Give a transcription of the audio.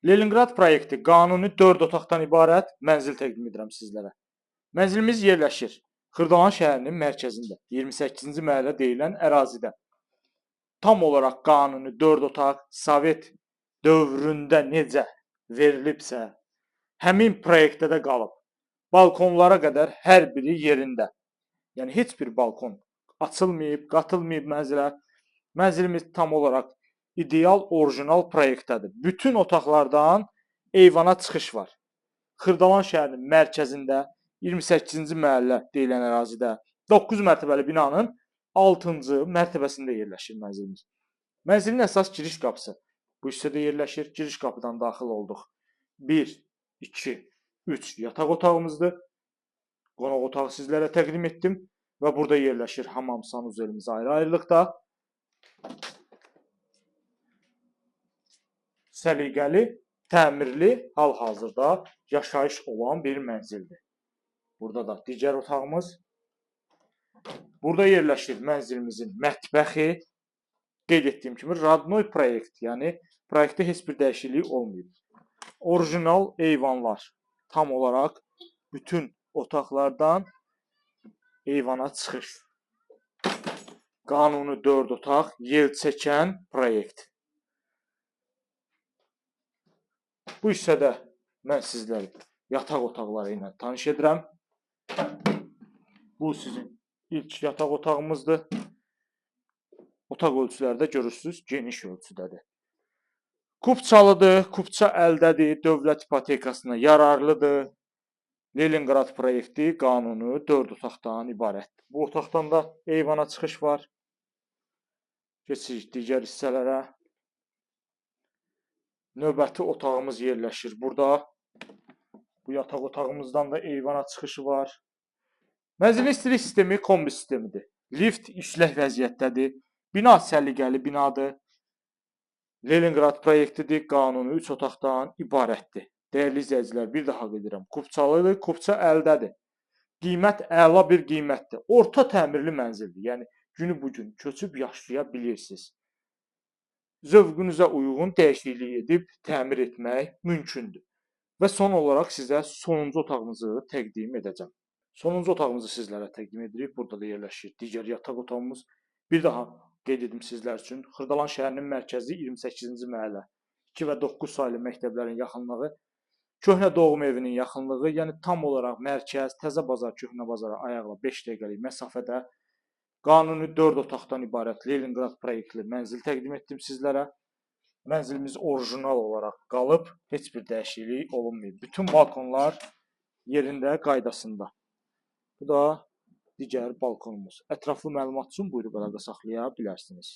Leningrad proyekti qanuni 4 otaqdan ibarət mənzil təqdim edirəm sizlərə. Mənzilimiz yerləşir Xırdalan şəhərinin mərkəzində, 28-ci məhəllə deyilən ərazidə. Tam olaraq qanuni 4 otaq Sovet dövründə necə verilibsə, həmin proyektdə də qalıb. Balkonlara qədər hər biri yerində. Yəni heç bir balkon açılmayıb, qatılmayıb mənzilə. Mənzilimiz tam olaraq ideal, orijinal proyektdədir. Bütün otaqlardan eyvana çıxış var. Xırdalan şəhərinin mərkəzində 28-ci məhəllə deyilən ərazidə 9 mərtəbəli binanın 6-cı mərtəbəsində yerləşir mənzilimiz. Mənzilin əsas giriş qapısı bu hissədə yerləşir. Giriş qapıdan daxil olduq. 1, 2, 3 yataq otağımızdır. Qonaq otağı sizlərə təqdim etdim və burada yerləşir hamam, sanuzelimiz ayrı-ayrılıqda. Səliqəli, təmirli, hal-hazırda yaşayış olan bir mənzildir. Burada da digər otağımız. Burada yerləşir mənzilimizin mətbəxi. Qeyd etdiyim kimi radnoy proyekt, yəni proyektdə heç bir dəyişiklik olmayıb. Orijinal eyvanlar tam olaraq bütün otaqlardan eyvana çıxış. Qanuni 4 otaq, yel çəkən proyekt. Bu hissədə mən sizləri yataq otaqları ilə tanış edirəm. Bu sizin ilk yataq otağımızdır. Otaq ölçüləri də görürsünüz, geniş ölçüdədir. Kupçalıdır, kupça əldədir, dövlət ipotekasına yararlıdır. Leningrad proyekti qanuni 4 otaqdan ibarətdir. Bu otaqdan da eyvana çıxış var. Keçirik digər hissələrə. Növbəti otağımız yerləşir burada. Bu yataq otağımızdan da eyvana çıxışı var. Mənzilin istilik sistemi kombi sistemidir. Lift işlək vəziyyətdədir. Bina səliqəli binadır. Leningrad proyektidir. Qanuni 3 otaqdan ibarətdir. Dəyərli izləyicilər, bir daha qeyd edirəm. Kupçalıdır, kupça əldədir. Qiymət əla bir qiymətdir. Orta təmirli mənzildir. Yəni günü bu gün köçüb yaşaya bilirsiniz. Zövqünüzə uyğun dəyişiklik edib təmir etmək mümkündür. Və son olaraq sizə sonuncu otağımızı təqdim edəcəm. Sonuncu otağımızı sizlərə təqdim edirik. Burada da yerləşir digər yataq otağımız. Bir daha qeyd edim sizlər üçün. Xırdalan şəhərinin mərkəzi 28-ci məhəllə. 2 və 9 saylı məktəblərin yaxınlığı, köhnə doğum evinin yaxınlığı, yəni tam olaraq mərkəz, Təzə bazar, köhnə bazara ayaqla 5 dəqiqəlik məsafədə qanuni 4 otaqdan ibarət Leningrad proyektli mənzil təqdim etdim sizlərə. Mənzilimiz orijinal olaraq qalıb, heç bir dəyişiklik olunmayıb. Bütün balkonlar yerində, qaydasında. Bu da digər balkonumuz. Ətraflı məlumat üçün buyurub əlaqə saxlaya bilərsiniz.